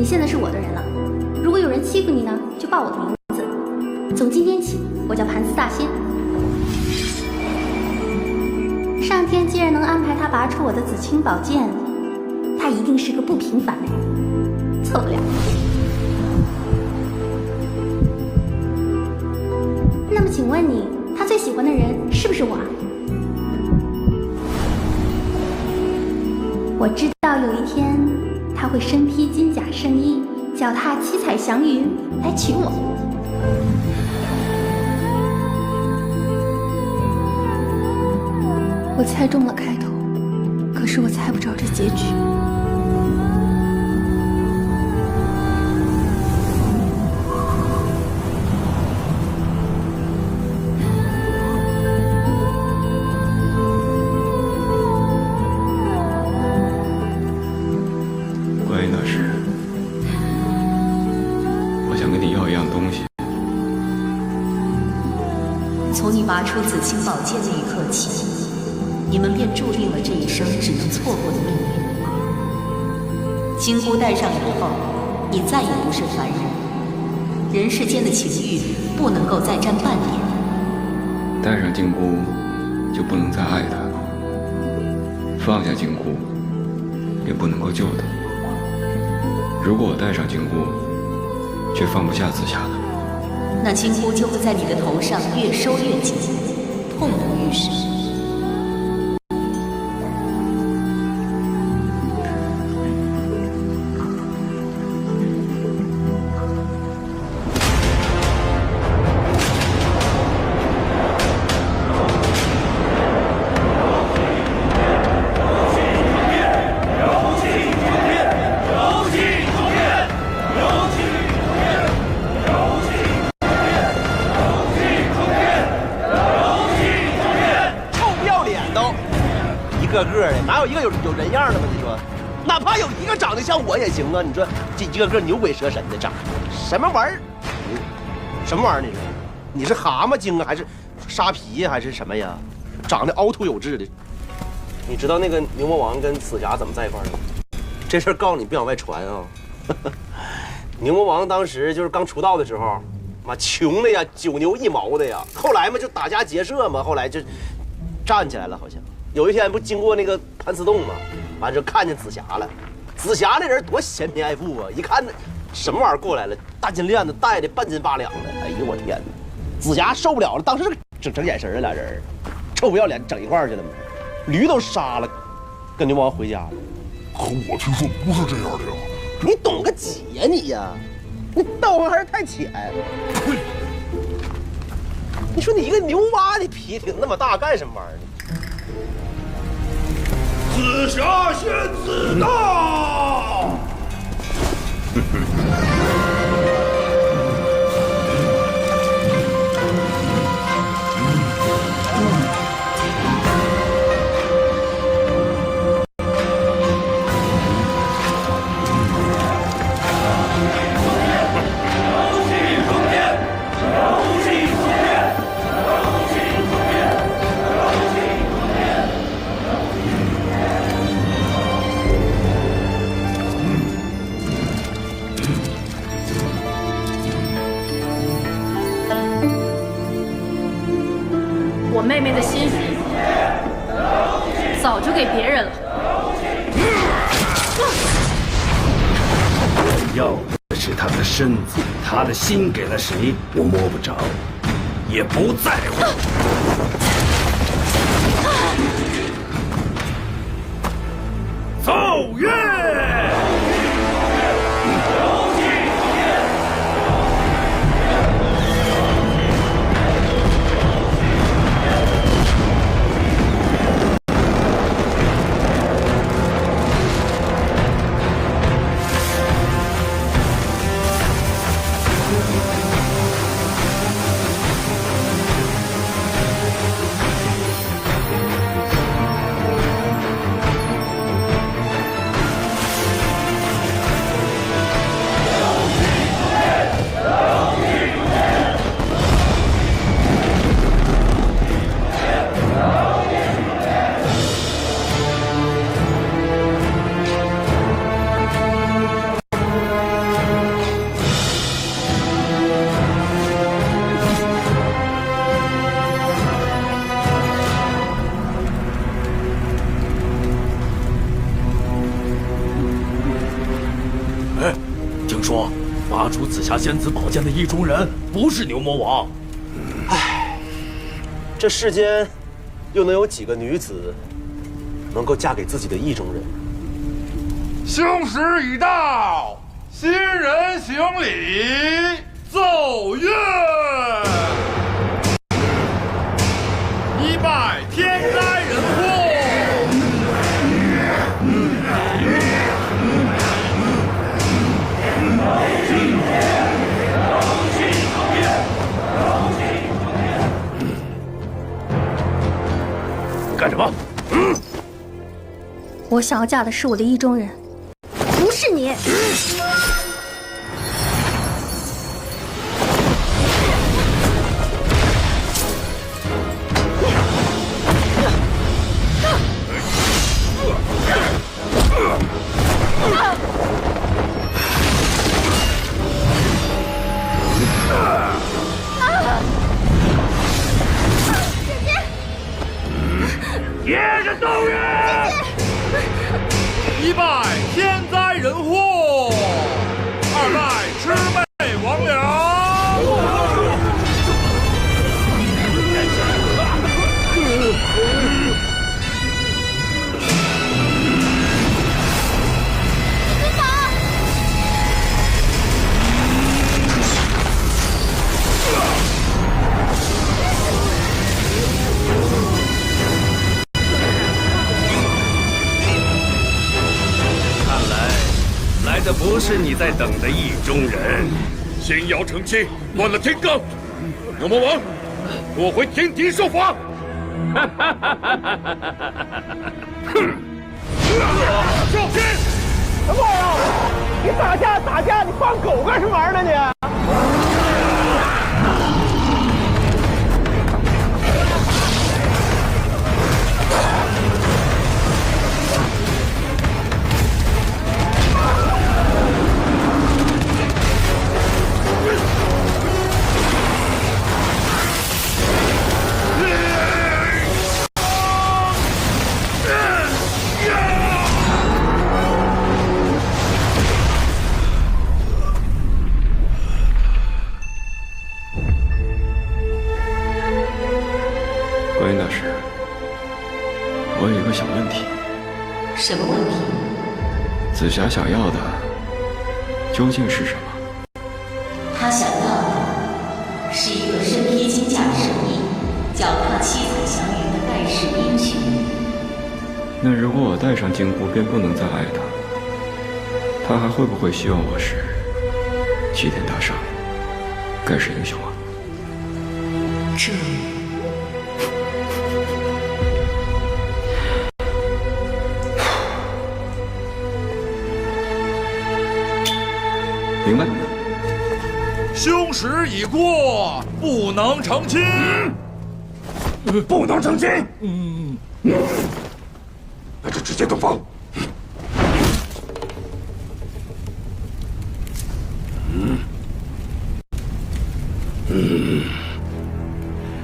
你现在是我的人了。如果有人欺负你呢，就报我的名字。从今天起，我叫盘丝大仙。上天既然能安排他拔出我的紫青宝剑，他一定是个不平凡的人，错不了。那么，请问你，他最喜欢的人是不是我啊？我知道有一天他会身披金甲圣衣，脚踏七彩祥云来娶我。我猜中了开头，可是我猜不着这结局。关于那事，我想跟你要一样东西。从你拔出紫青宝剑那一刻起，你们便注定了这一生只能错过的命运。金箍戴上以后，你再也不是凡人，人世间的情欲不能够再沾半点。戴上金箍，就不能再爱他；放下金箍，也不能够救他。如果我戴上金箍，却放不下紫霞呢？那金箍就会在你的头上越收越紧，痛不欲生。个个的，哪有一个有人样的吗？你说，哪怕有一个长得像我也行啊！你说这一个个牛鬼蛇神的长，什么玩意儿？什么玩意儿？你说，你是蛤蟆精啊，还是沙皮呀，还是什么呀？长得凹凸有致的。你知道那个牛魔王跟紫霞怎么在一块儿的吗？这事儿告诉你别往外传啊！牛魔王当时就是刚出道的时候，妈穷的呀，9牛1毛的呀。后来嘛就打家劫舍嘛，后来就站起来了，好像。有一天不经过那个盘丝洞吗？完就看见紫霞了。紫霞那人多嫌贫爱富啊！一看那什么玩意儿过来了，大金链子戴的半斤八两的。哎呦我天哪！紫霞受不了了，当时整眼神了，俩人臭不要脸整一块儿去了嘛。驴都杀了，跟牛魔王回家了。可我听说不是这样的呀！你懂个几呀你呀？你道行还是太浅。呸！你说你一个牛蛙的皮挺那么大，干什么玩意儿？紫霞仙子到！我妹妹的心早就给别人了。我要的是她的身子，她的心给了谁，我摸不着，也不在乎。奏乐。拔出紫霞仙子宝剑的意中人不是牛魔王。唉，这世间又能有几个女子能够嫁给自己的意中人？兴时已到，新人行礼，奏乐。一拜天灾人祸。干什么？我想要嫁的是我的意中人，不是你。夜人斗月，一拜天灾人祸，二拜魑魅魍魉。来的不是你在等的意中人。星瑶成妻，乱了天罡。牛魔王，落回天庭受罚。哼！小心！什么玩意儿？你打架，你放狗干什么玩意儿呢你？观音大师，我有一个小问题。什么问题？紫霞想要的究竟是什么？他想要的是一个身披金甲神衣、脚踏七彩祥云的盖世英雄。那如果我戴上金箍便不能再爱他，他还会不会希望我是齐天大圣、盖世英雄啊？这明白。凶时已过，不能成亲。不能成亲。那就直接洞房。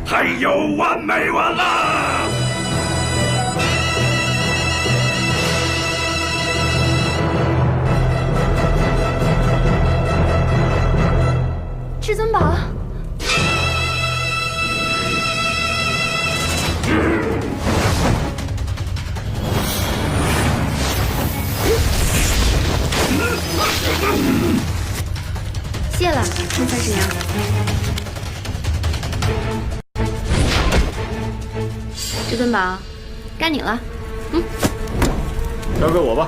还有完没完啦？至尊宝，谢了，木三师娘。至尊宝，该你了。交给我吧。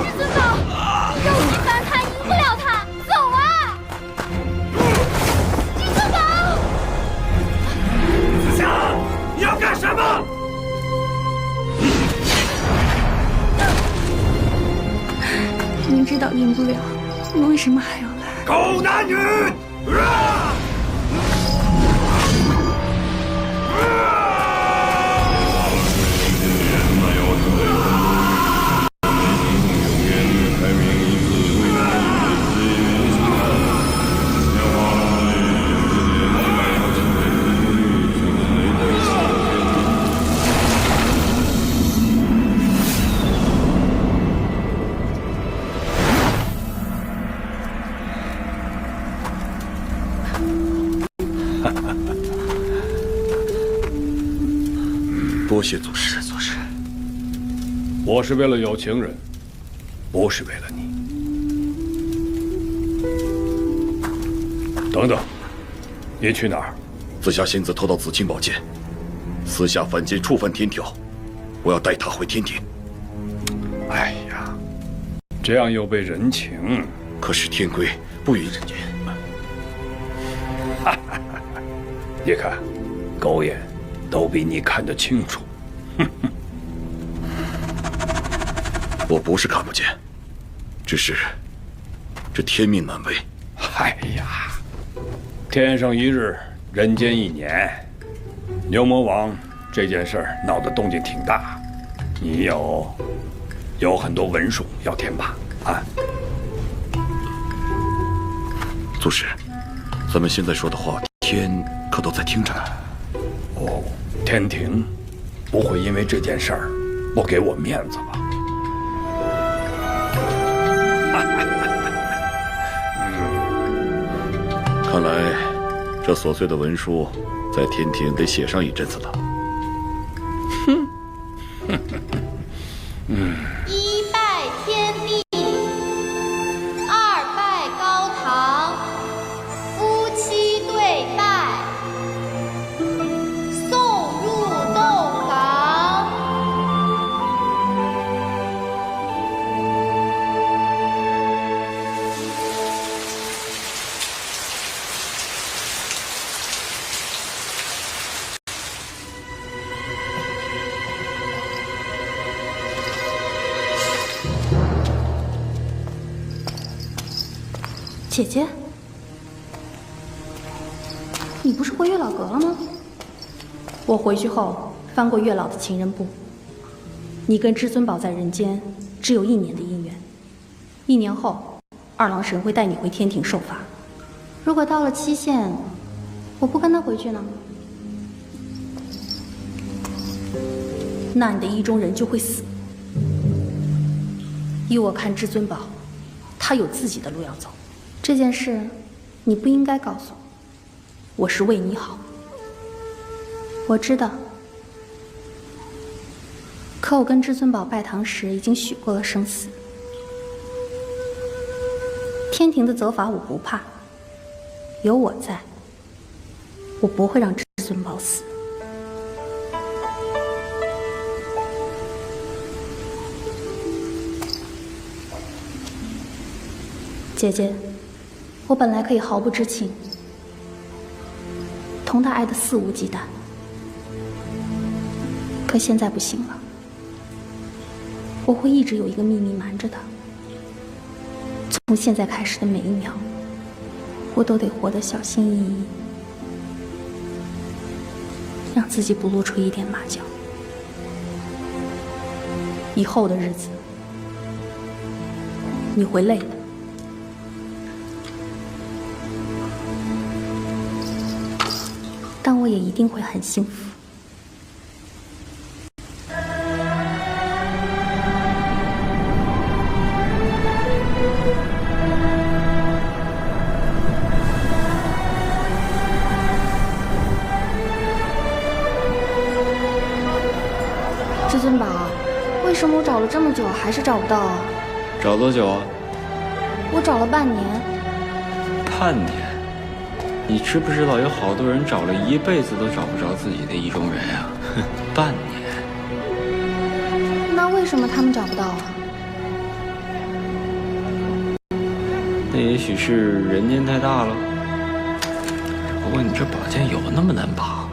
至尊宝，肉体反弹赢不了他，走啊！不了，你为什么还要来？狗男女！多谢祖师。祖师，我是为了有情人，不是为了你。等等，你去哪儿？紫霞仙子偷到紫青宝剑，私下凡间触犯天条，我要带她回天庭。哎呀，这样又被人情。可是天规不允人间。你看，狗眼都比你看得清楚。我不是看不见，只是这天命难违。哎呀，天上一日，人间一年。牛魔王这件事儿闹得动静挺大，你有很多文书要填吧？啊，祖师，咱们现在说的话，天可都在听着呢。哦，天庭不会因为这件事儿不给我面子吧？看来这琐碎的文书在天庭得写上一阵子了。一拜天地，二拜高堂，夫妻对拜，送入洞房。姐姐，你不是回月老阁了吗？我回去后翻过月老的情人簿，你跟至尊宝在人间只有1年的姻缘，1年后二郎神会带你回天庭受罚。如果到了期限，我不跟他回去呢，那你的意中人就会死。依我看，至尊宝他有自己的路要走。这件事你不应该告诉我，我是为你好。我知道，可我跟至尊宝拜堂时已经许过了生死。天庭的责罚我不怕，有我在，我不会让至尊宝死。姐姐，我本来可以毫不知情，同他爱得肆无忌惮，可现在不行了。我会一直有一个秘密瞒着他。从现在开始的每一秒，我都得活得小心翼翼，让自己不露出一点马脚。以后的日子，你会累的。但我也一定会很幸福。至尊宝，为什么我找了这么久还是找不到啊？找多久啊？我找了半年。半年？你知不知道有好多人找了一辈子都找不着自己的意中人啊？哼，半年。那为什么他们找不到啊？那也许是人间太大了。不过你这宝剑有那么难拔？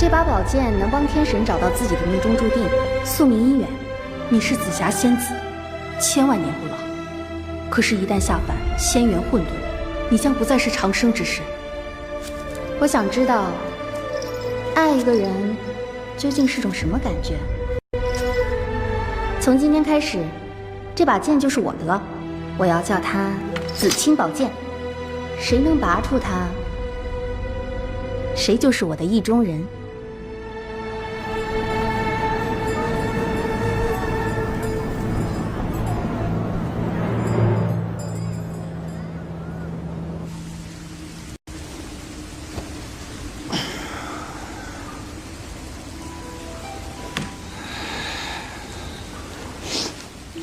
这把宝剑能帮天神找到自己的命中注定，宿命姻缘。你是紫霞仙子，千万年不老。可是，一旦下凡，仙缘混沌，你将不再是长生之身。我想知道，爱一个人究竟是种什么感觉？从今天开始，这把剑就是我的了，我要叫它紫青宝剑。谁能拔出它，谁就是我的意中人。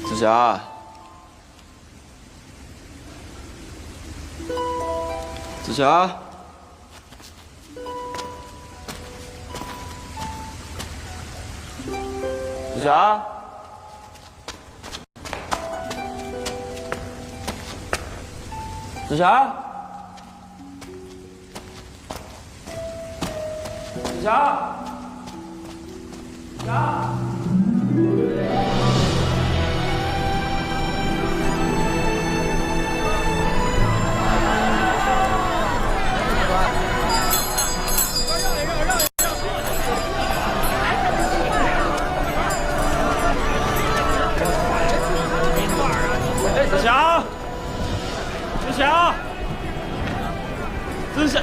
紫霞，紫霞，紫霞，紫霞，紫霞，紫霞。紫霞，紫霞，紫霞，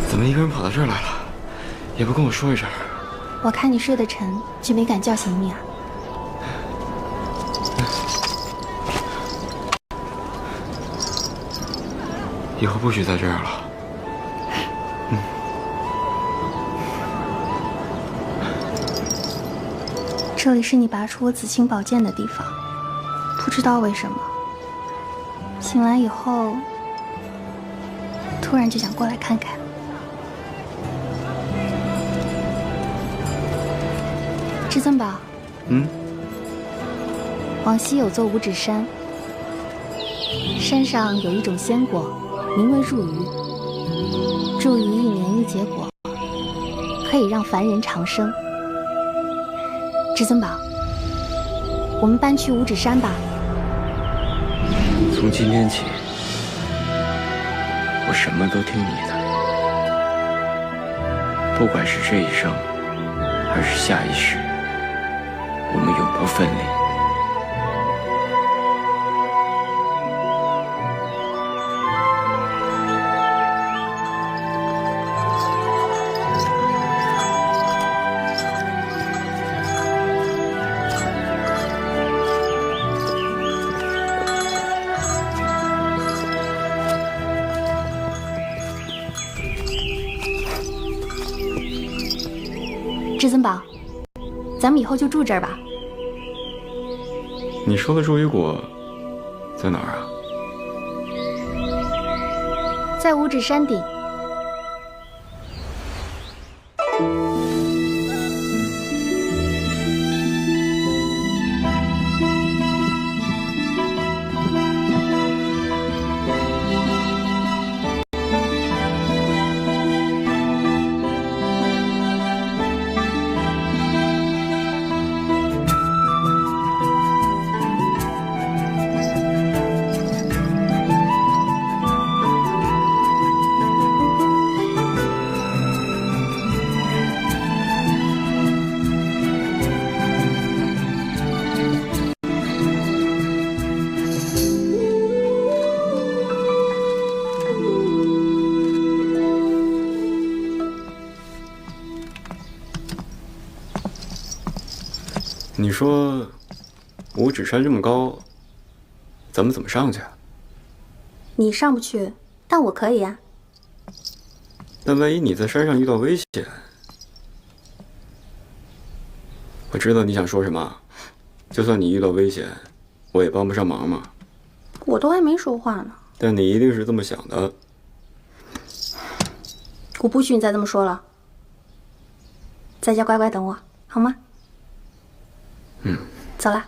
怎么一个人跑到这儿来了，也不跟我说一声？我看你睡得沉，就没敢叫醒你啊。以后不许再这样了。这里是你拔出我紫青宝剑的地方，不知道为什么，醒来以后，突然就想过来看看。至尊宝，往西有座五指山，山上有一种仙果。名为入鱼，入鱼1年1结果，可以让凡人长生。至尊宝，我们搬去五指山吧。从今天起，我什么都听你的，不管是这一生，还是下一世，我们永不分离。至尊宝，咱们以后就住这儿吧。你说的茱萸果在哪儿啊？在五指山顶。你说五指山这么高，咱们怎么上去啊？你上不去，但我可以呀。但万一你在山上遇到危险，我知道你想说什么。就算你遇到危险，我也帮不上忙嘛。我都还没说话呢。但你一定是这么想的。我不许你再这么说了。在家乖乖等我。好吗？嗯，走啦。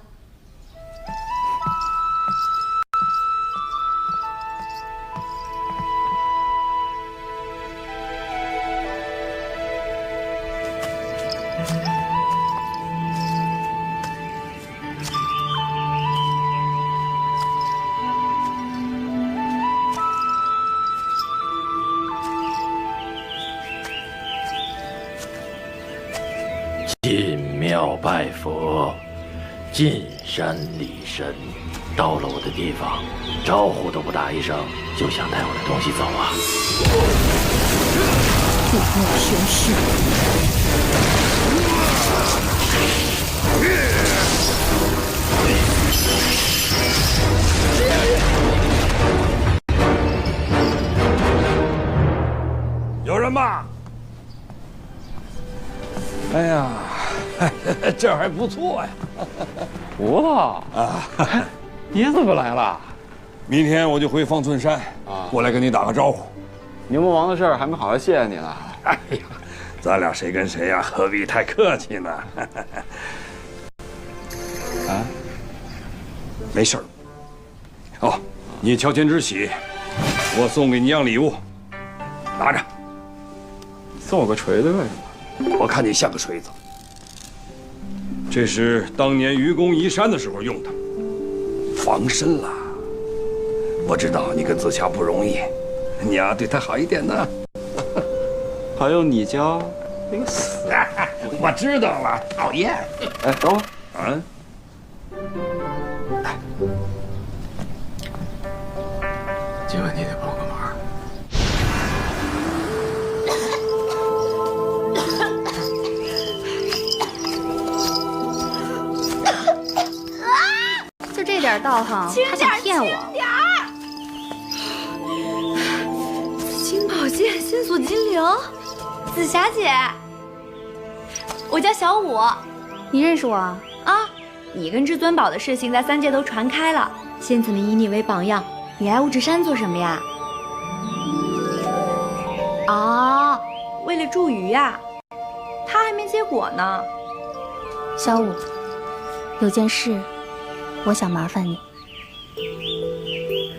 进庙拜佛，进山礼神，到了我的地方，招呼都不打一声，就想带我的东西走啊！不莫玄虚。有人吗？哎呀，这还不错呀。胡子啊，你怎么来了？明天我就回方寸山啊，过来跟你打个招呼。牛魔王的事儿还没好好谢谢你呢。哎呀，咱俩谁跟谁呀？何必太客气呢？啊，没事儿。哦，你乔迁之喜，我送给你样礼物，拿着。送我个锤子干什么？我看你像个锤子。这是当年愚公移山的时候用的，防身啦。我知道你跟子乔不容易，你要对他好一点呢。还用你教？你个死！我知道了，讨厌。哎，等会儿啊。今晚你得帮个忙。就这点道行，他想骗我。紫金宝剑，线索金铃，紫霞姐，我叫小五。你认识我啊？啊，你跟至尊宝的事情在三界都传开了，仙子们以你为榜样。你来五指山做什么呀？啊，为了祝鱼呀。他还没结果呢。小五，有件事，我想麻烦你。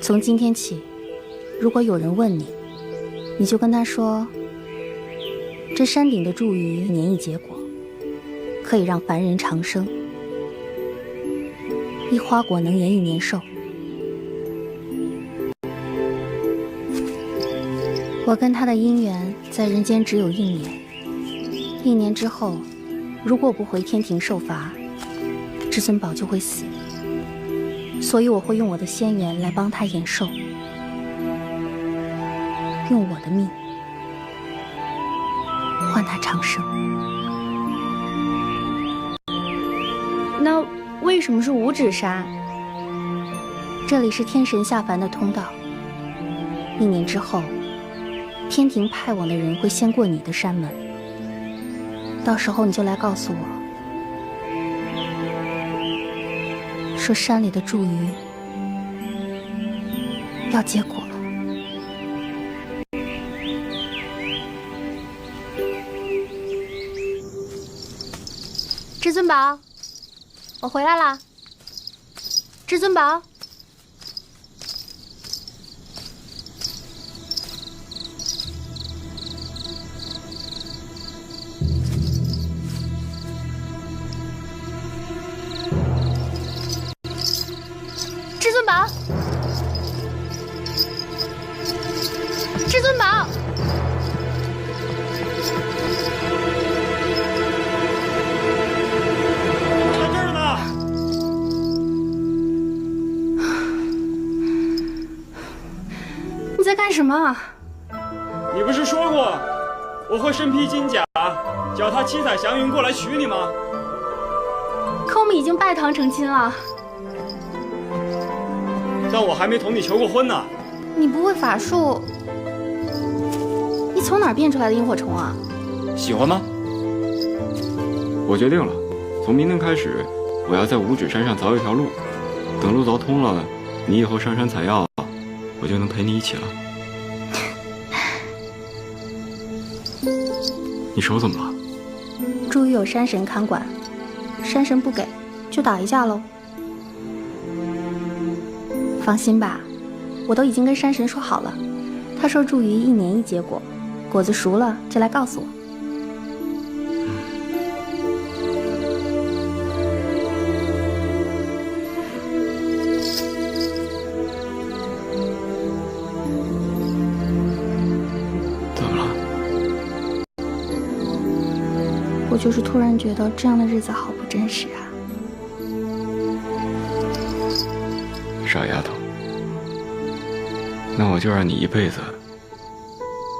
从今天起，如果有人问你，你就跟他说，这山顶的祝鱼年已结果，可以让凡人长生。一花果能延一年寿。我跟他的姻缘在人间只有1年，1年之后，如果不回天庭受罚，至尊宝就会死。所以我会用我的仙缘来帮他延寿，用我的命换他长生。那为什么是五指山？这里是天神下凡的通道。1年之后，天庭派往的人会先过你的山门，到时候你就来告诉我，说山里的祝鱼要结果了。至尊宝，我回来啦。至尊宝。至尊宝，至尊宝，在这儿呢。你在干什么？你不是说过我会身披金甲，脚踏七彩祥云过来娶你吗？可我们已经拜堂成亲了。但我还没同你求过婚呢。你不会法术？你从哪儿变出来的萤火虫啊？喜欢吗？我决定了，从明天开始，我要在五指山上凿一条路。等路凿通了，你以后上山采药，我就能陪你一起了。你手怎么了？茱萸有山神看管，山神不给，就打一架喽。放心吧，我都已经跟山神说好了，他说茱萸1年1结果，果子熟了就来告诉我。我就是突然觉得这样的日子好不真实啊！傻丫头，那我就让你一辈子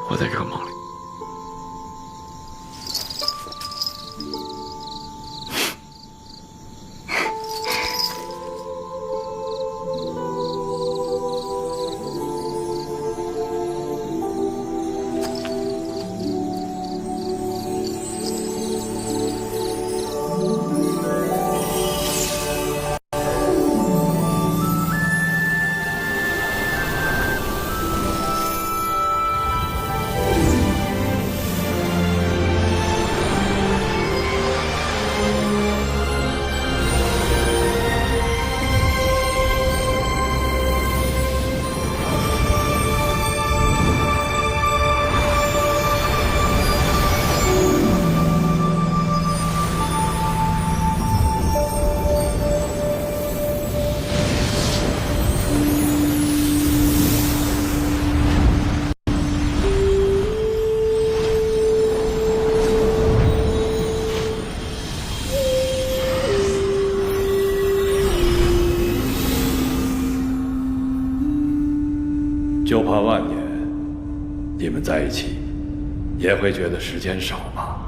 活在这个梦里。就怕万年，你们在一起，也会觉得时间少吧？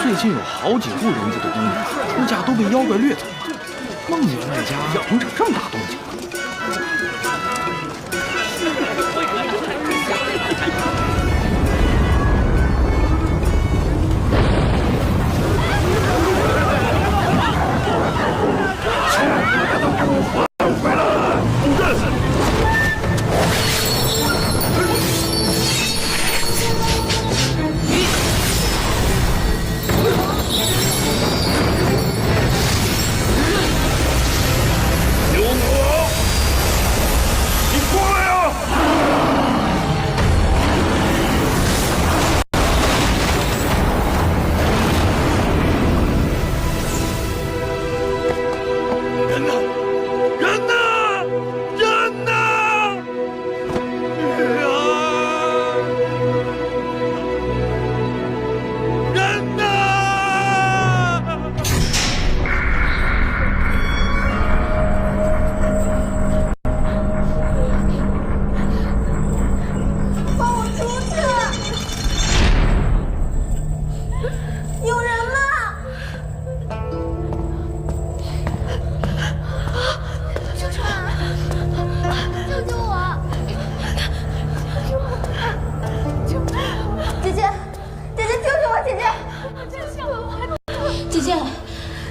最近有好几户人家的宫女出嫁都被妖怪掠走了，孟员外家能整这么大动静？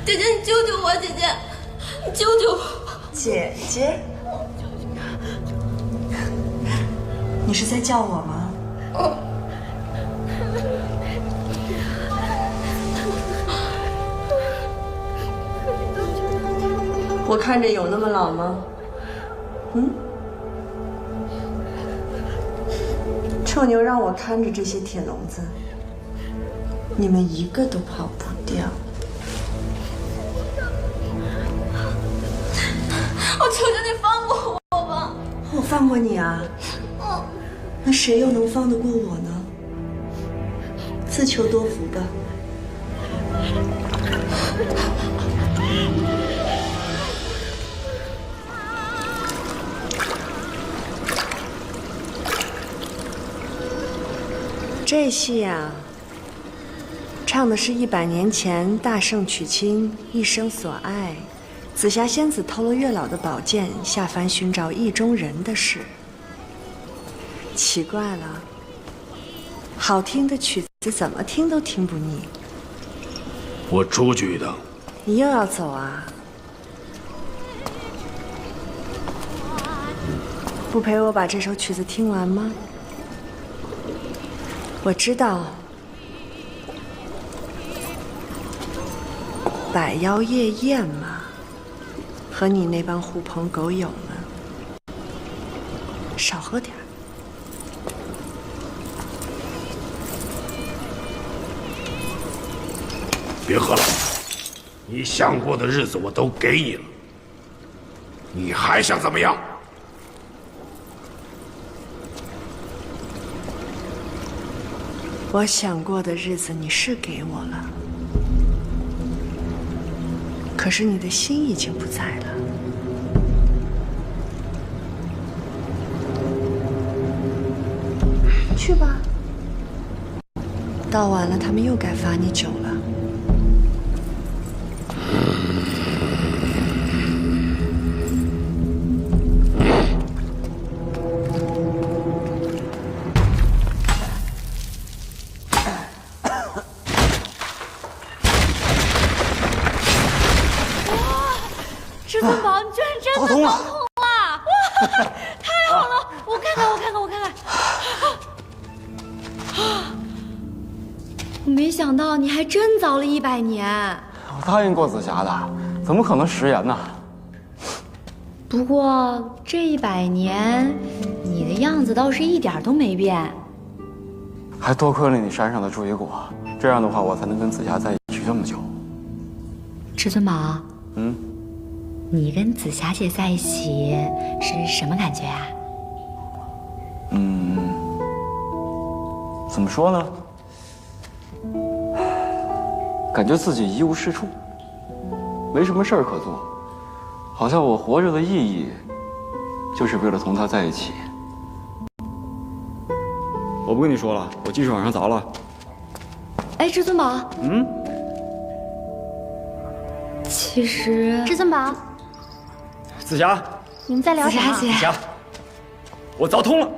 姐姐，你救救我！姐姐，你救救我！姐姐，你是在叫我吗？我看着有那么老吗？臭牛让我看着这些铁笼子，你们一个都跑不掉。我求求你放过我吧！我放过你啊？那谁又能放得过我呢？自求多福吧。这戏呀，唱的是100年前大圣娶亲，一生所爱，紫霞仙子偷了月老的宝剑，下凡寻找意中人的事。奇怪了，好听的曲子怎么听都听不腻。我出去一趟。你又要走啊？不陪我把这首曲子听完吗？我知道，百妖夜宴嘛，和你那帮狐朋狗友们，少喝点儿。别喝了，你想过的日子我都给你了，你还想怎么样？我想过的日子你是给我了，可是你的心已经不在了。去吧，到晚了他们又该罚你酒了。至尊宝，你居然真的走通了！哇，太好了！我看看。我没想到你还真早了100年。我答应过紫霞的，怎么可能食言呢？不过这100年，你的样子倒是一点都没变。还多亏了你山上的注意果，这样的话我才能跟紫霞在一起这么久。至尊宝，嗯。你跟紫霞姐在一起是什么感觉啊？怎么说呢？感觉自己一无是处，没什么事儿可做，好像我活着的意义就是为了同她在一起。我不跟你说了，我继续往上凿了。哎，至尊宝，其实至尊宝，紫霞，你们在聊什么？紫霞姐，紫霞，我凿通了。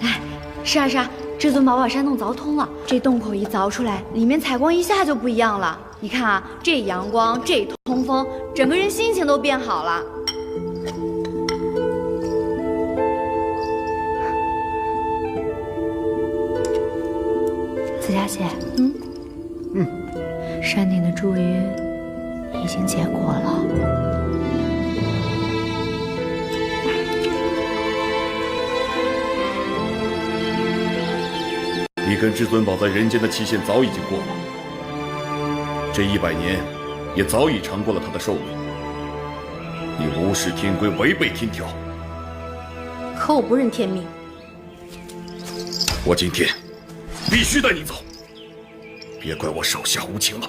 哎，是啊，至尊宝把山洞凿通了，这洞口一凿出来，里面采光一下就不一样了。你看啊，这阳光，这通风，整个人心情都变好了。紫霞姐，山顶的茱萸已经结果了。你跟至尊宝在人间的期限早已经过了，这100年也早已长过了他的寿命。你无视天规，违背天条。可我不认天命。我今天必须带你走，别怪我手下无情了。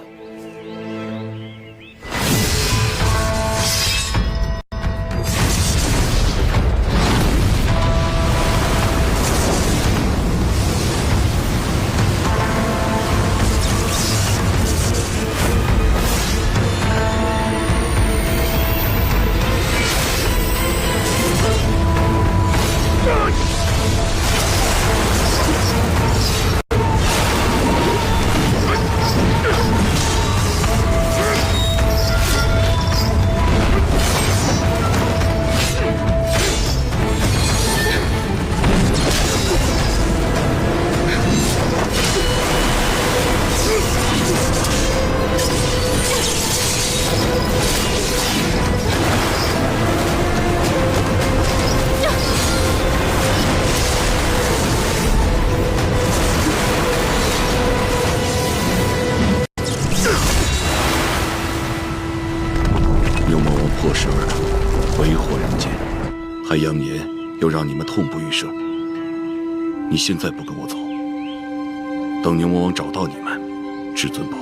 为祸人间，还扬言要让你们痛不欲生。你现在不跟我走，等牛魔王找到你们，至尊宝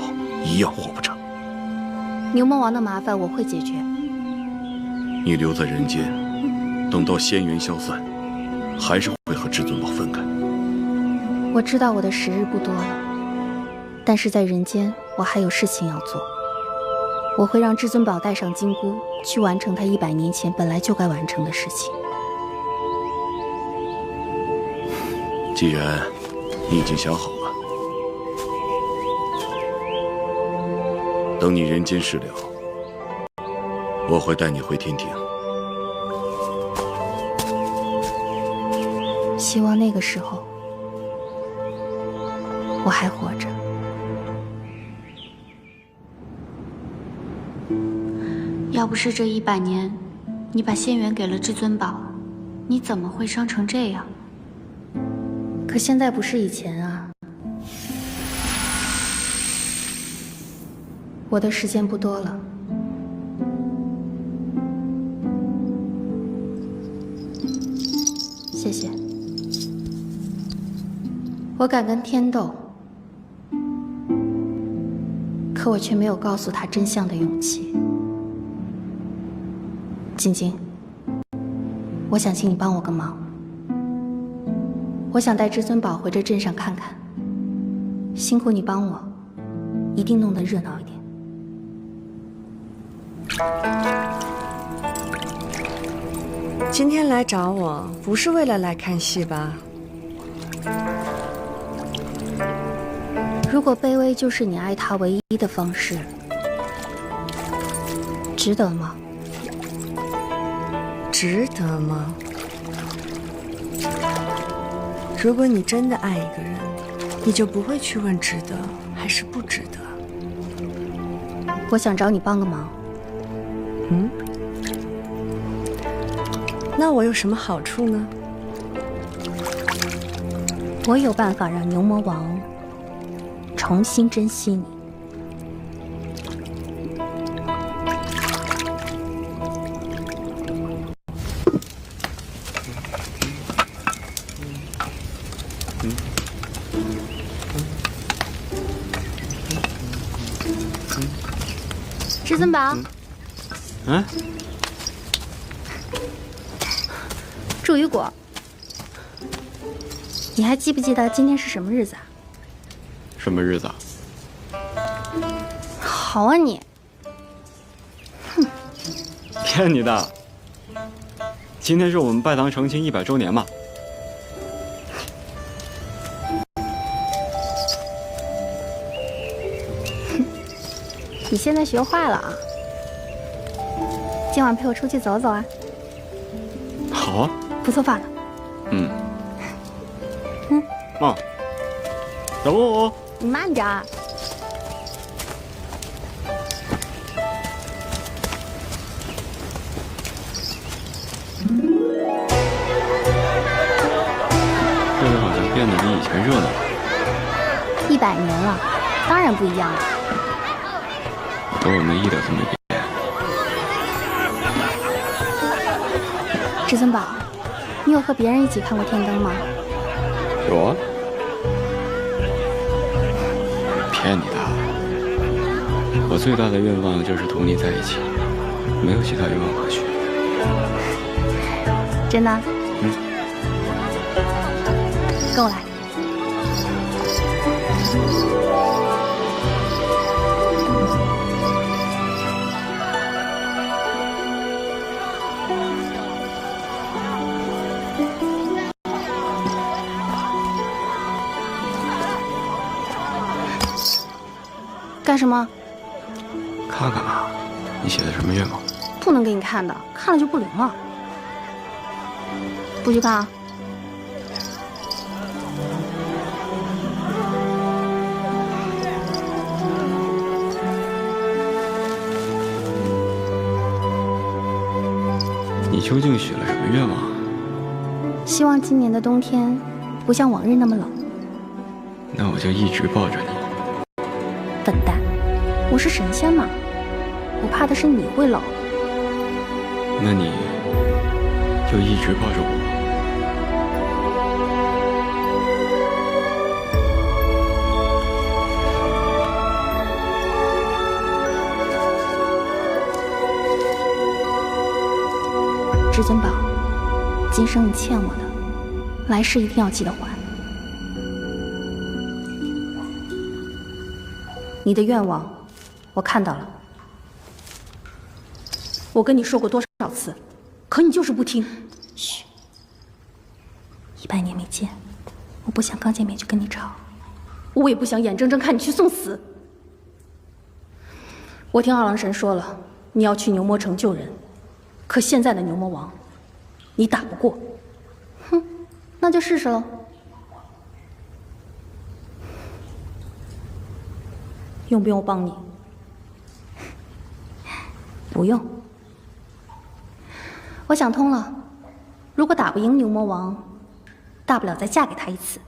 一样活不成。牛魔王的麻烦我会解决。你留在人间，等到仙缘消散，还是会和至尊宝分开。我知道我的时日不多了，但是在人间我还有事情要做。我会让至尊宝带上金箍，去完成他100年前本来就该完成的事情。既然你已经想好了，等你人间事了，我会带你回天庭。希望那个时候我还活着。要不是这100年，你把仙缘给了至尊宝，你怎么会伤成这样？可现在不是以前啊，我的时间不多了。谢谢。我敢跟天斗，可我却没有告诉他真相的勇气。晶晶，我想请你帮我个忙。我想带至尊宝回这镇上看看，辛苦你帮我，一定弄得热闹一点。今天来找我，不是为了来看戏吧？如果卑微就是你爱他唯一的方式，值得吗？值得吗？如果你真的爱一个人，你就不会去问值得还是不值得。我想找你帮个忙。嗯？那我有什么好处呢？我有办法让牛魔王重新珍惜你。至尊宝，祝雨果，你还记不记得今天是什么日子啊？什么日子啊？好啊你！哼，骗你的！今天是我们拜堂成亲100周年嘛。你现在学坏了啊！今晚陪我出去走走啊！好啊，不做饭了。妈，等我哦。你慢点儿。这里好像变得比以前热闹了。100年了，当然不一样了。可我们一点都没变。至尊宝，你有和别人一起看过天灯吗？有啊。骗你的。我最大的愿望就是同你在一起，没有其他愿望可许。真的？跟我来。干什么？看看吧，你写的什么愿望？不能给你看的，看了就不灵了。不许看啊！你究竟许了什么愿望？希望今年的冬天不像往日那么冷。那我就一直抱着你。笨蛋，我是神仙嘛，我怕的是你会冷。那你就一直抱着我。至尊宝，今生你欠我的，来世一定要记得还。你的愿望，我看到了。我跟你说过多少次，可你就是不听。嘘，100年没见，我不想刚见面就跟你吵，我也不想眼睁睁看你去送死。我听二郎神说了，你要去牛魔城救人。可现在的牛魔王，你打不过，哼，那就试试喽。用不用我帮你？不用。我想通了，如果打不赢牛魔王，大不了再嫁给他一次。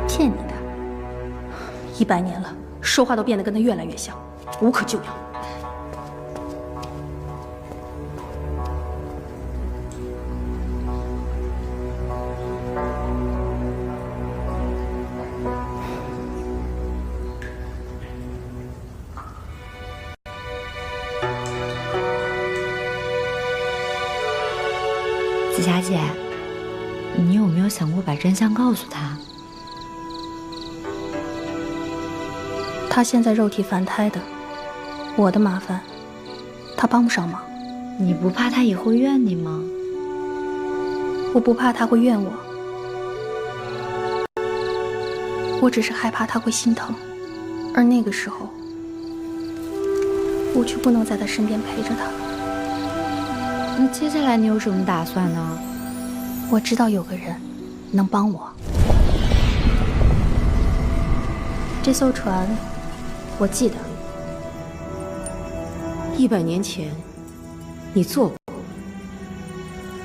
骗你的，100年了，说话都变得跟他越来越像，无可救药。紫霞姐，你有没有想过把真相告诉他？他现在肉体凡胎的，我的麻烦，他帮不上忙。你不怕他以后怨你吗？我不怕他会怨我，我只是害怕他会心疼，而那个时候，我却不能在他身边陪着他。那接下来你有什么打算呢？我知道有个人能帮我。这艘船，我记得。100年前，你坐过。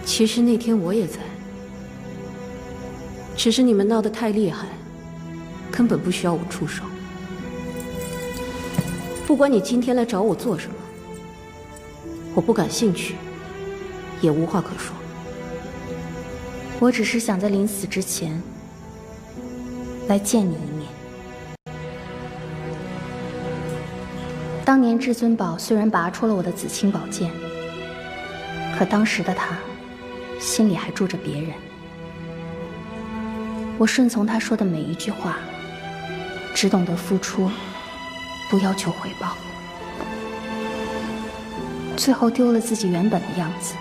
其实那天我也在，只是你们闹得太厉害，根本不需要我出手。不管你今天来找我做什么，我不感兴趣。也无话可说。我只是想在临死之前来见你一面。当年至尊宝虽然拔出了我的紫青宝剑，可当时的他心里还住着别人。我顺从他说的每一句话，只懂得付出，不要求回报，最后丢了自己原本的样子。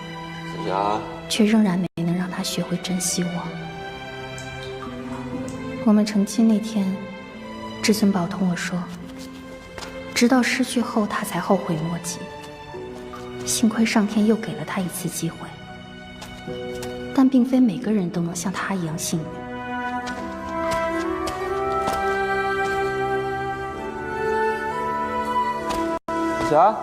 却仍然没能让他学会珍惜我。我们成亲那天，至尊宝同我说，直到失去后他才后悔莫及。幸亏上天又给了他一次机会，但并非每个人都能像他一样幸运。霞。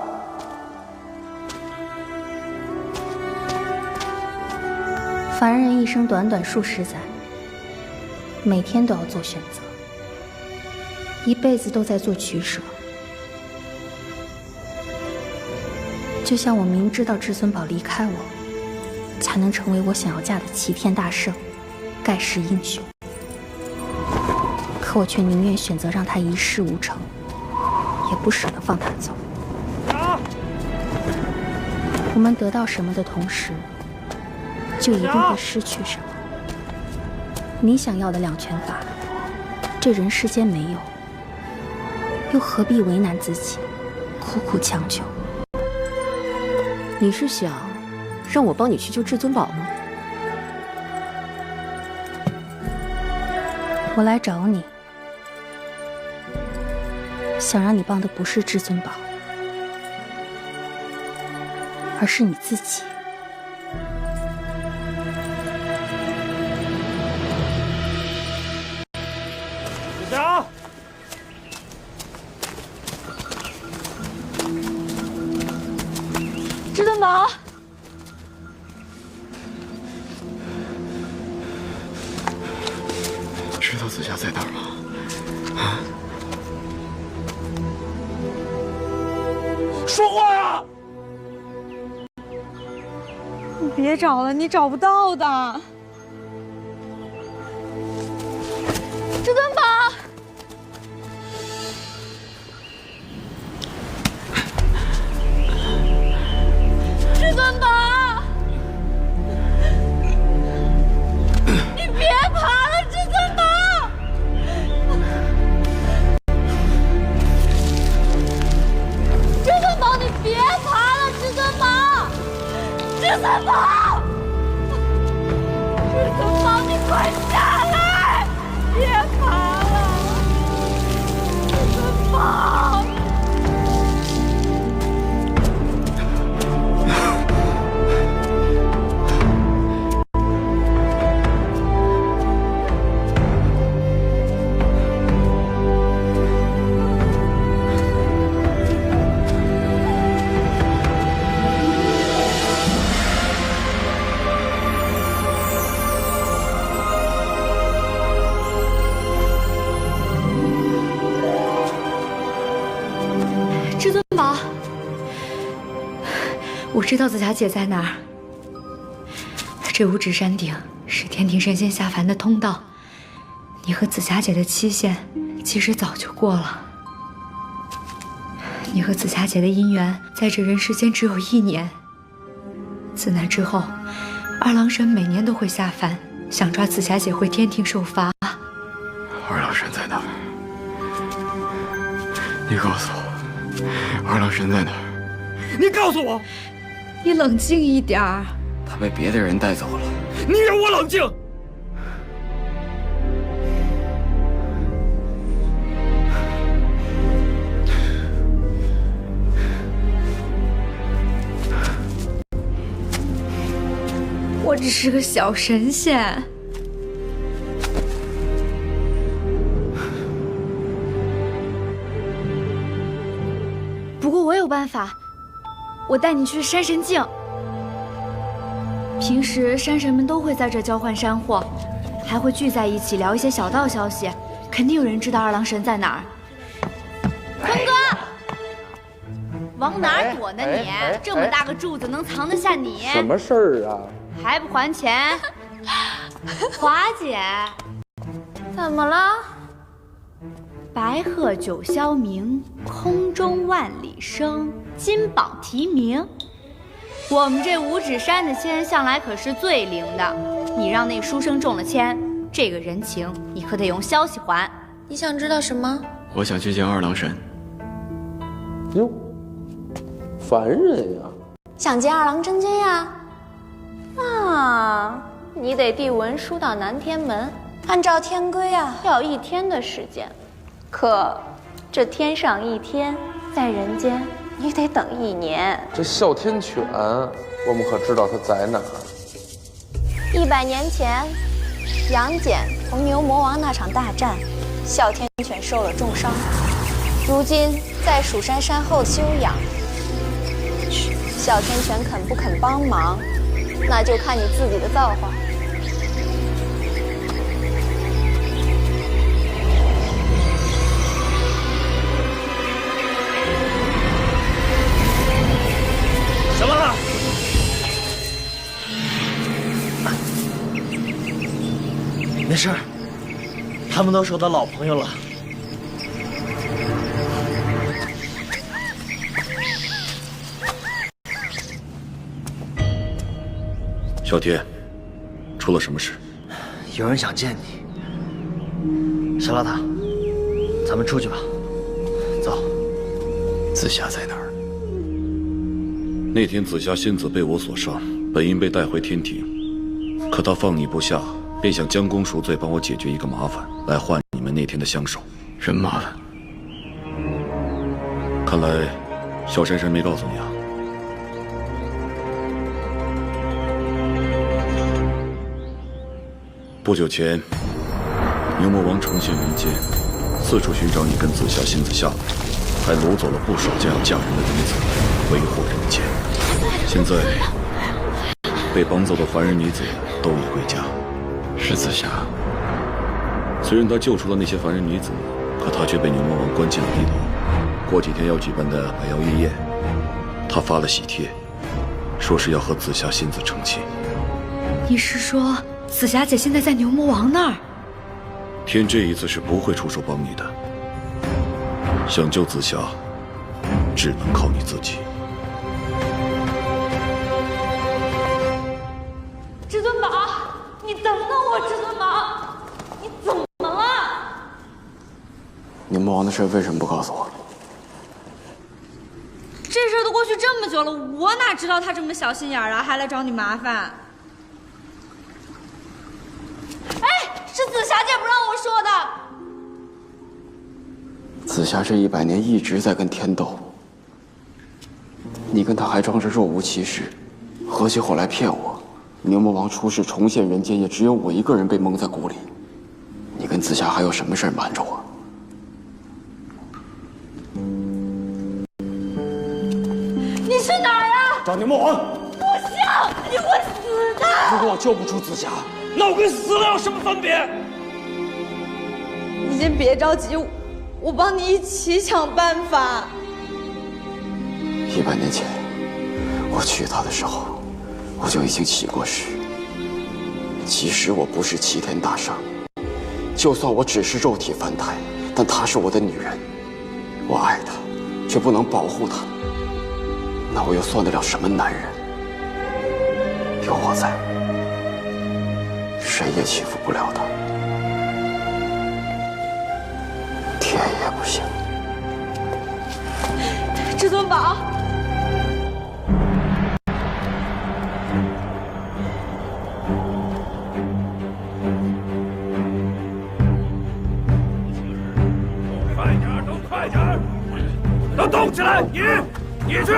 凡人一生短短数十载，每天都要做选择，一辈子都在做取舍。就像我明知道至尊宝离开我，才能成为我想要嫁的齐天大圣、盖世英雄，可我却宁愿选择让他一事无成，也不舍得放他走。我们得到什么的同时，就一定会失去什么。你想要的两全法，这人世间没有，又何必为难自己，苦苦强求？你是想让我帮你去救至尊宝吗？我来找你，想让你帮的不是至尊宝，而是你自己。至尊宝，知道紫霞在哪儿吗？啊？你别找了，你找不到的。至尊宝，至尊宝，你别爬了，至尊宝。至尊宝，你别爬了，至尊宝，至尊宝，至尊宝，你快下来，别爬了，至尊宝。至尊宝，我知道紫霞姐在哪儿。这五指山顶是天庭神仙下凡的通道，你和紫霞姐的期限其实早就过了。你和紫霞姐的姻缘在这人世间只有1年。自那之后，二郎神每年都会下凡，想抓紫霞姐回天庭受罚。二郎神在哪儿？你告诉我。二郎神在哪儿？你告诉我！你冷静一点儿。他被别的人带走了。你让我冷静！我只是个小神仙。不过我有办法，我带你去山神境。平时山神们都会在这交换山货，还会聚在一起聊一些小道消息，肯定有人知道二郎神在哪儿。坤哥，往哪儿躲呢你？这么大个柱子能藏得下你？什么事儿啊？还不还钱？华姐，怎么了？白鹤九霄鸣，空中万里声，金榜题名。我们这五指山的签向来可是最灵的，你让那书生中了签，这个人情你可得用消息还。你想知道什么？我想去见二郎神。哟，凡人呀！想见二郎真君呀？那你得递文书到南天门，按照天规啊，要1天的时间。可这天上1天，在人间你得等1年。这哮天犬，我们可知道它在哪儿？100年前，杨戬同牛魔王那场大战，哮天犬受了重伤，如今在蜀山山后休养。哮天犬肯不肯帮忙，那就看你自己的造化。什么了？没事，他们都是我的老朋友了。小天，出了什么事？有人想见你。小老大，咱们出去吧。走。紫霞在哪儿？那天紫霞仙子被我所伤，本应被带回天庭，可她放你不下，便想将功赎罪，帮我解决一个麻烦，来换你们那天的相守。什么麻烦？看来小山神没告诉你啊。不久前，牛魔王重现人间，四处寻找你跟紫霞仙子下来，还掳走了不少将要嫁人的女子，为祸人间。现在被绑走的凡人女子都已归家。是紫霞。虽然她救出了那些凡人女子，可她却被牛魔王关进了地牢。过几天要举办的百妖御宴，她发了喜帖，说是要和紫霞仙子成亲。你是说紫霞姐现在在牛魔王那儿？天这一次是不会出手帮你的。想救紫霞，只能靠你自己。至尊宝，你等等我，至尊宝，你怎么了？牛魔王的事为什么不告诉我？这事儿都过去这么久了，我哪知道他这么小心眼儿啊，还来找你麻烦。哎，是紫霞姐不让我说的。紫霞这100年一直在跟天斗，你跟她还装着若无其事，合起伙来骗我。牛魔王出世重现人间，也只有我一个人被蒙在鼓里。你跟紫霞还有什么事儿瞒着我？你去哪儿啊？找牛魔王！不行，你会死的。如果我救不出紫霞，那我跟死了有什么分别？你先别着急，我帮你一起想办法。100年前，我娶她的时候，我就已经起过誓。即使我不是齐天大圣，就算我只是肉体凡胎，但她是我的女人，我爱她，却不能保护她。那我又算得了什么男人？有我在，谁也欺负不了她，天也不行。至尊宝，快点，都快点，都动起来！你去，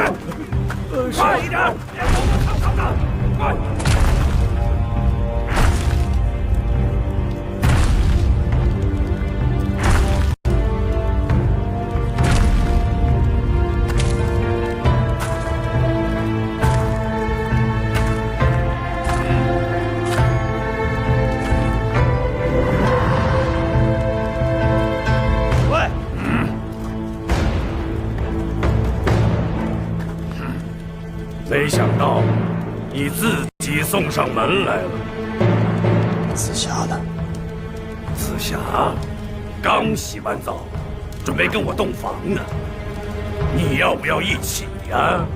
快一点，别动得长长的，快！没想到你自己送上门来了。紫霞呢？紫霞刚洗完澡，准备跟我洞房呢。你要不要一起呀？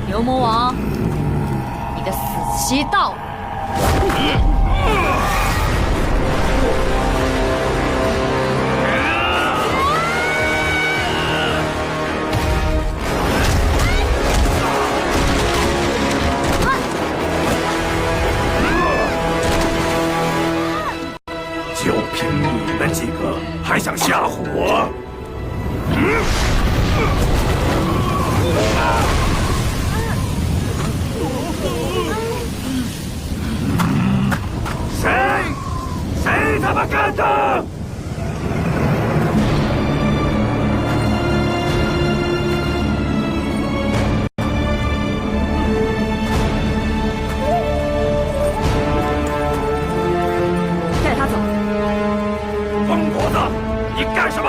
牛魔王，你的死期到了。就凭你们几个，还想吓唬我？谁他妈干的？带他走。疯婆子，你干什么？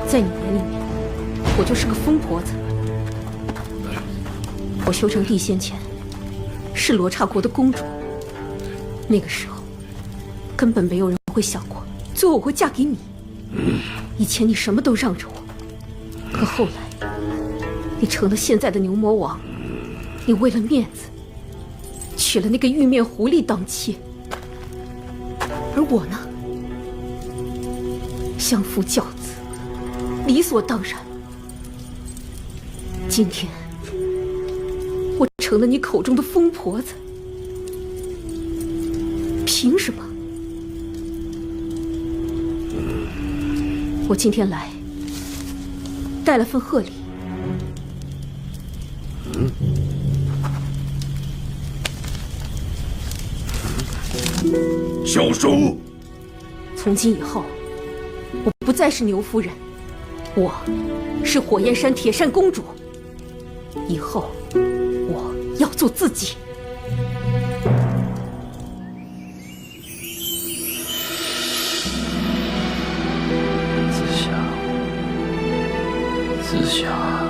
在你眼里面，我就是个疯婆子。我修成地仙前，是罗刹国的公主。那个时候，根本没有人会想过，最后我会嫁给你。以前你什么都让着我，可后来你成了现在的牛魔王，你为了面子娶了那个玉面狐狸当妻，而我呢，相夫教子，理所当然。今天我成了你口中的疯婆子，凭什么？我今天来带了份贺礼。小叔，从今以后，我不再是牛夫人，我是火焰山铁扇公主。以后我要做自己。紫霞，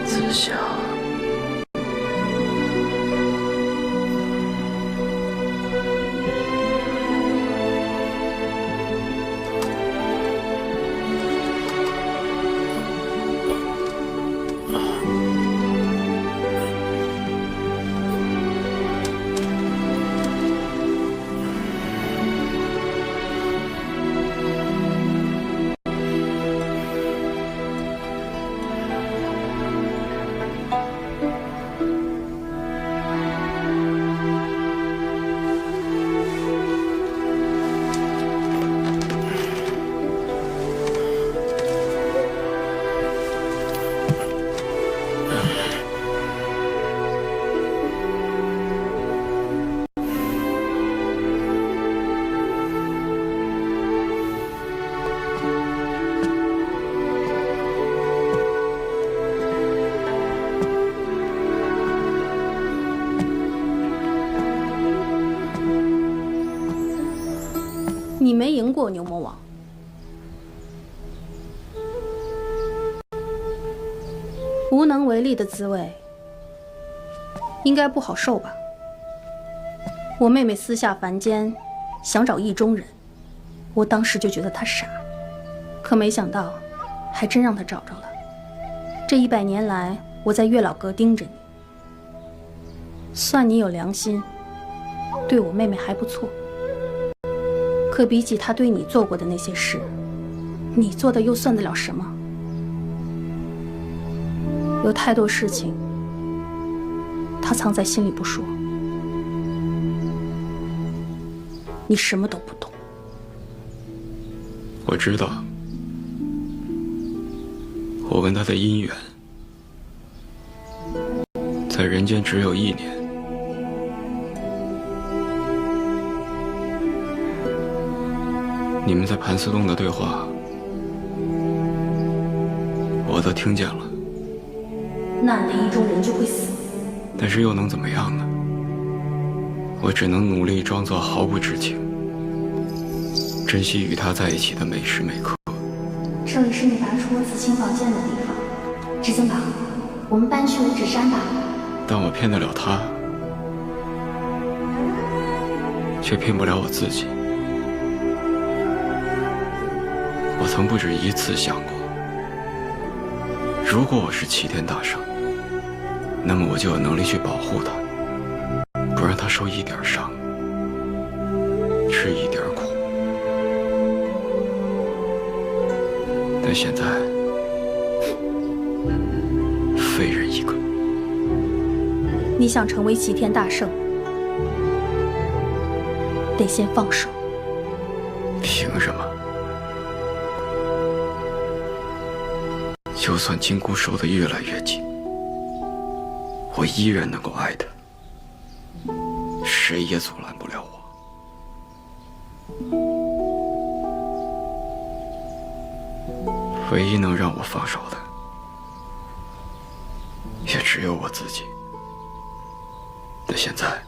紫霞。你没赢过牛魔王，无能为力的滋味应该不好受吧？我妹妹私下凡间想找意中人，我当时就觉得她傻，可没想到还真让她找着了。这100年来，我在月老阁盯着你，算你有良心，对我妹妹还不错。可比起他对你做过的那些事，你做的又算得了什么？有太多事情，他藏在心里不说。你什么都不懂。我知道，我跟他的姻缘，在人间只有1年。你们在盘丝洞的对话，我都听见了。那你的意中人就会死，但是又能怎么样呢？我只能努力装作毫不知情，珍惜与他在一起的每时每刻。这里是你拔出紫青宝剑的地方，至尊宝，我们搬去五指山吧。但我骗得了他，却骗不了我自己。我曾不止1次想过，如果我是齐天大圣，那么我就有能力去保护他，不让他受一点伤，吃一点苦。但现在，废人一个。你想成为齐天大圣，得先放手。凭什么？就算金箍收得越来越紧，我依然能够爱他，谁也阻拦不了我。唯一能让我放手的，也只有我自己。但现在，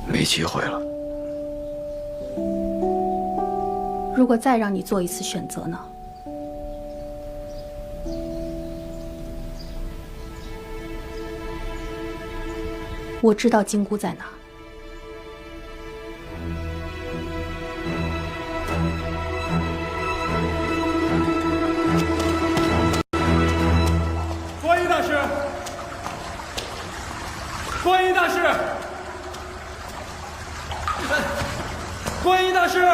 没机会了。如果再让你做一次选择呢？我知道金箍在哪。观音大师，观音大师，观音大师，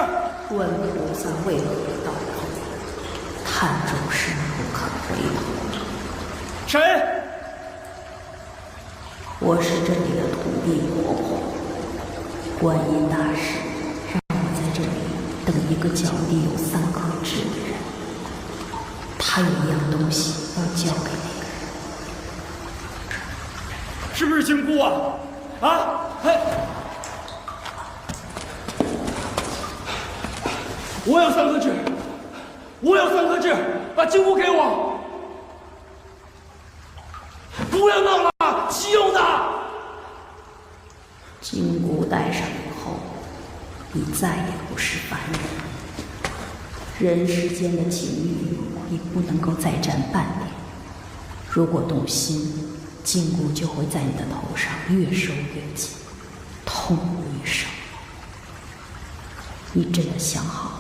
问菩萨为何到后，探众师不肯回头。谁？我是这里的土地婆婆，观音大师让我在这里等一个脚底有3颗痣的人，他有一样东西要交给那个人。是不是金箍啊？啊？嘿！我有3颗痣，我有3颗痣，把金箍给我！不要闹了，急用的。金箍戴上以后，你再也不是凡人，人世间的境遇你不能够再沾半点。如果动心，金箍就会在你的头上越收越紧，痛不欲生。你真的想好了？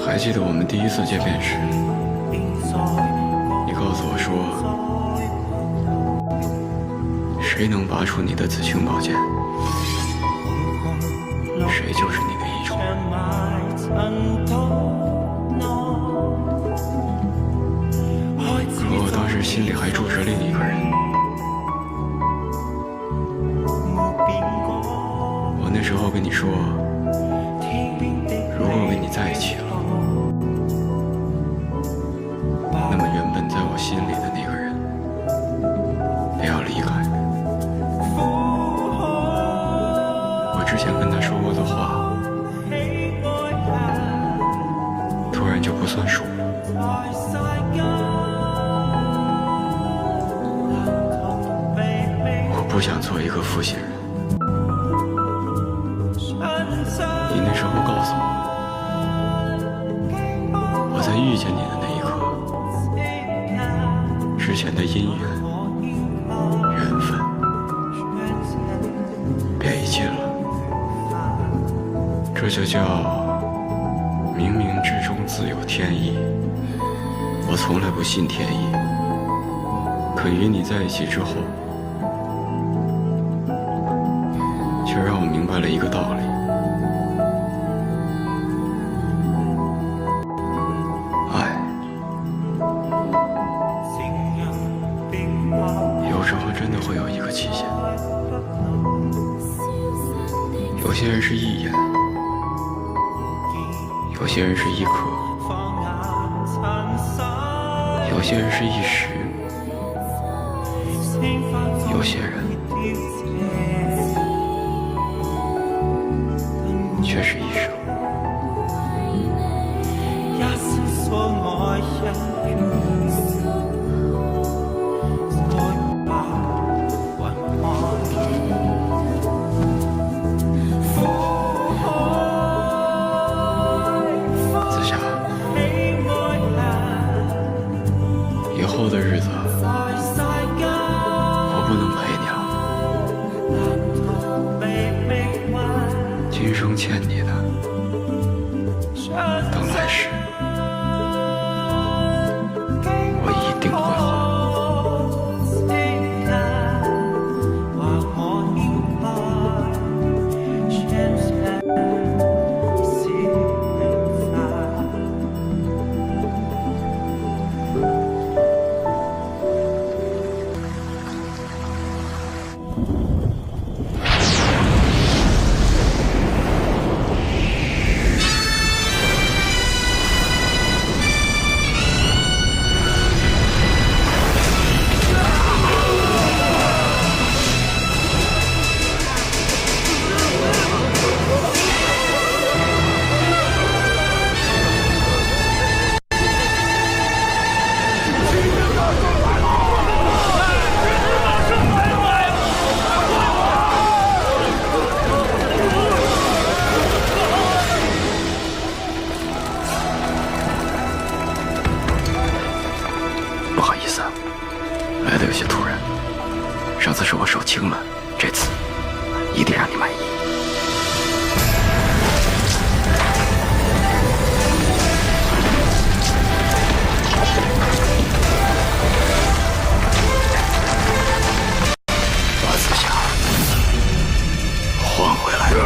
还记得我们第一次见面时，你告诉我说，谁能拔出你的紫青宝剑，谁就是你的一种。可我当时心里还住着另一个人，我那时候跟你说，如果跟你在一起了，那么原本在我心里的那个人也要离开。我之前跟他说过的话，突然就不算数了。我不想做一个负心人。你那时候告诉我，我在遇见你的那一刻，之前的姻缘、缘分便已尽了。这就叫冥冥之中自有天意。我从来不信天意，可与你在一起之后，却让我明白了一个道理。有时候真的会有一个期限，有些人是一眼，有些人是一刻，有些人是一时，有些人却是一生。以后的日子，我不能陪你了。今生欠你的，等来世，我一定会还。手轻了，这次一定让你满意。把紫霞换回来了。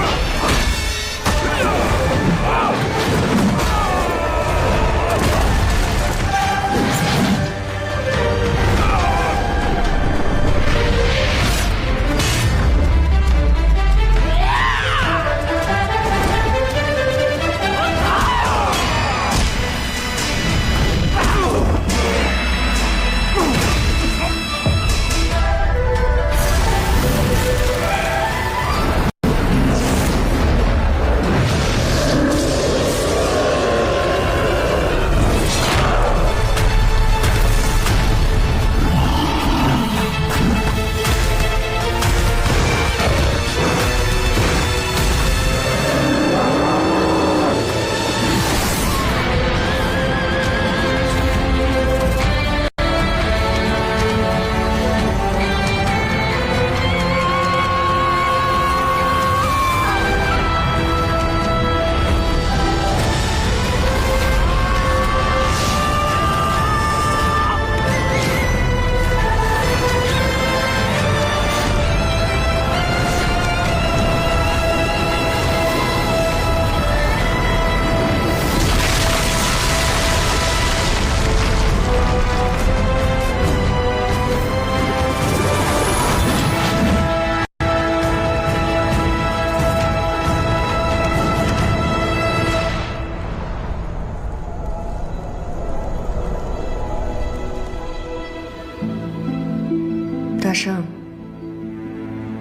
大圣，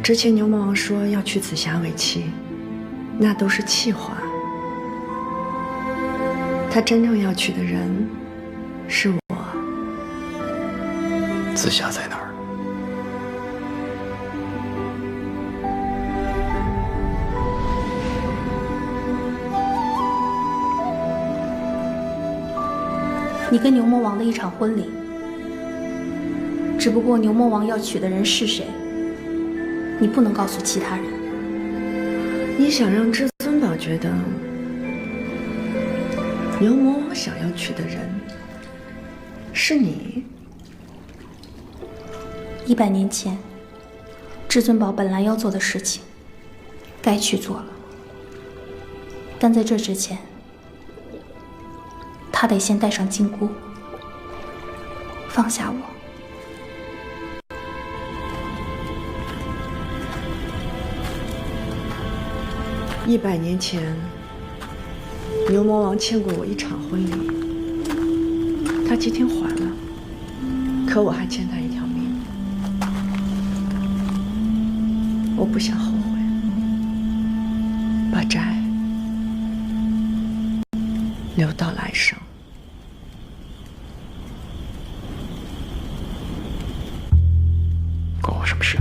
之前牛魔王说要娶紫霞为妻，那都是气话。他真正要娶的人是我。紫霞在哪儿？你跟牛魔王的一场婚礼，只不过牛魔王要娶的人是谁，你不能告诉其他人。你想让至尊宝觉得牛魔王想要娶的人是你？100年前，至尊宝本来要做的事情，该去做了。但在这之前，他得先带上金箍，放下我。100年前，牛魔王欠过我一场婚礼，他今天还了，可我还欠他一条命，我不想后悔，把债留到来生。关我什么事？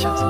下子。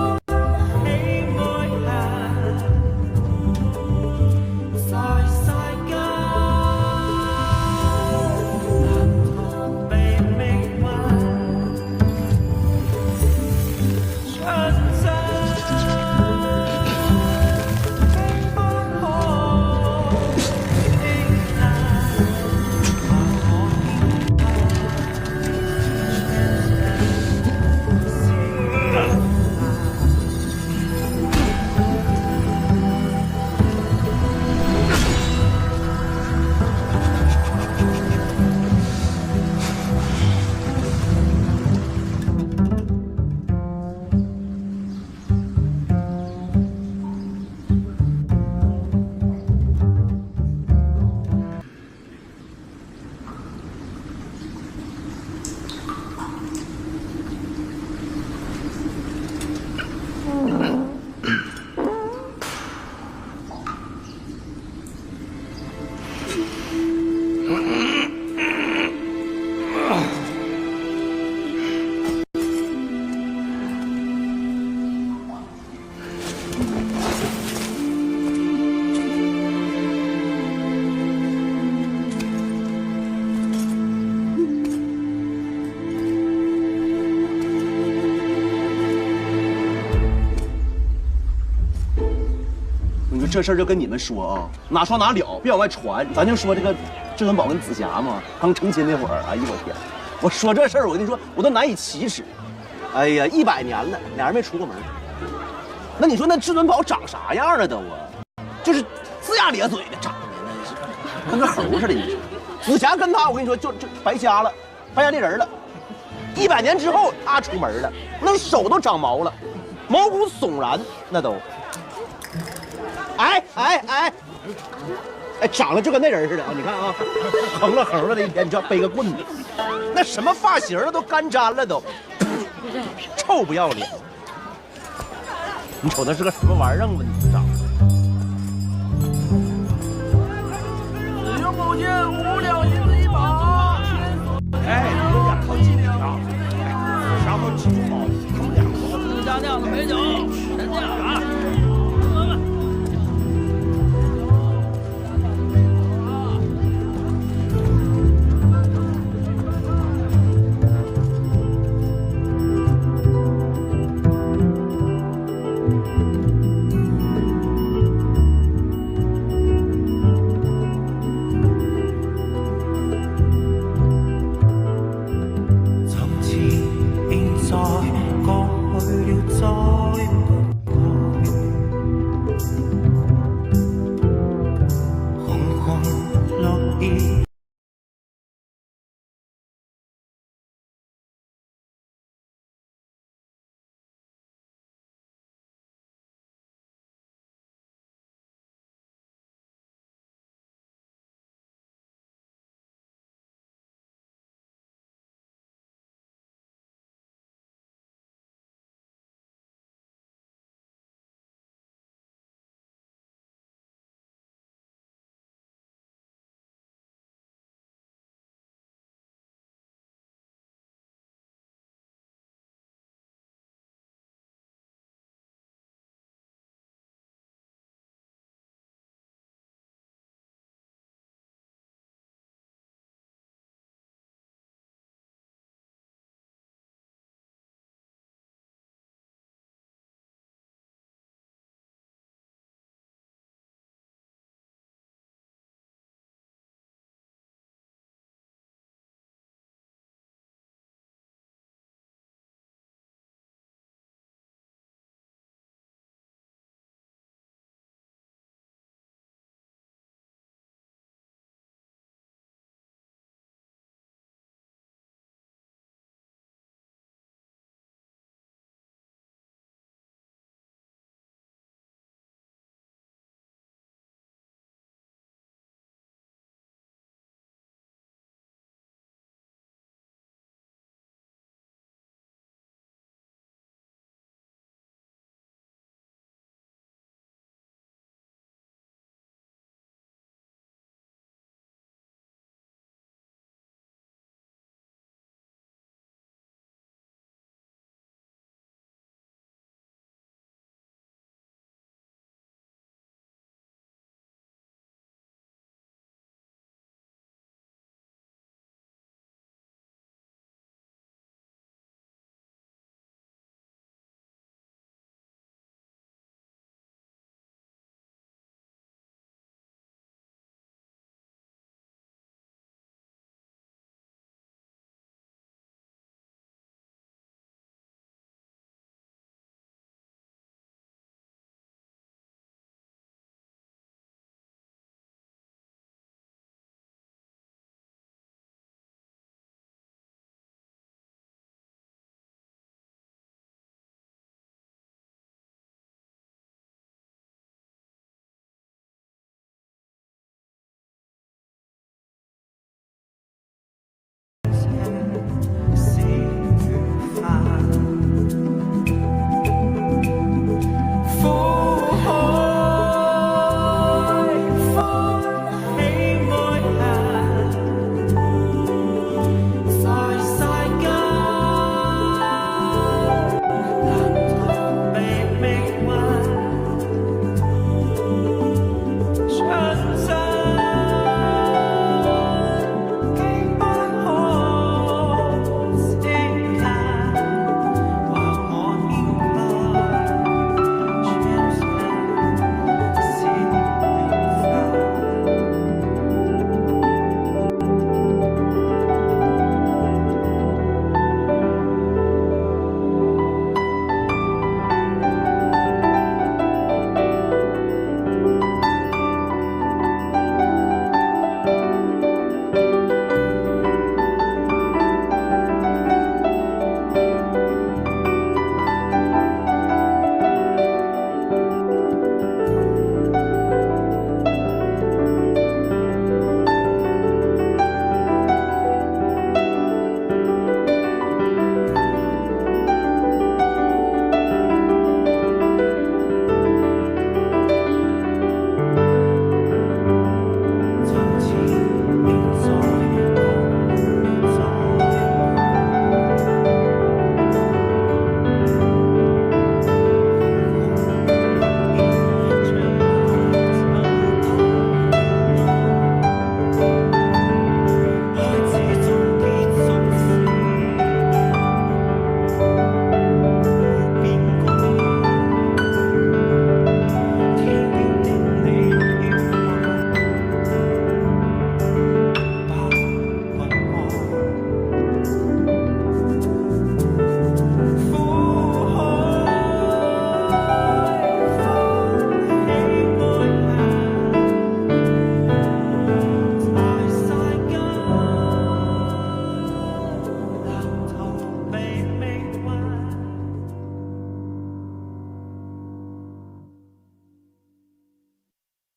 这事儿就跟你们说啊，哪说哪了，别往外传。咱就说这个至尊宝跟紫霞嘛，刚成亲那会儿，哎呦我天！我说这事儿，我跟你说，我都难以启齿。哎呀，100年了，俩人没出过门。那你说那至尊宝长啥样了都啊？就是龇牙咧嘴的长的，那是跟个猴似的。你说，紫霞跟他，我跟你说，就白瞎了，白瞎这人了。100年之后，他出门了，那手都长毛了，毛骨悚然，那都。哎，长得就跟那人似的啊！你看啊，横了横了的一天，你知道背个棍子，那什么发型了都干粘了都，臭不要脸！你瞅那是个什么玩意儿啊？你长得。使用宝剑5两银子一把。哎，你们俩靠近点啊！啥时候吃猪毛？他们俩我家酿的美酒。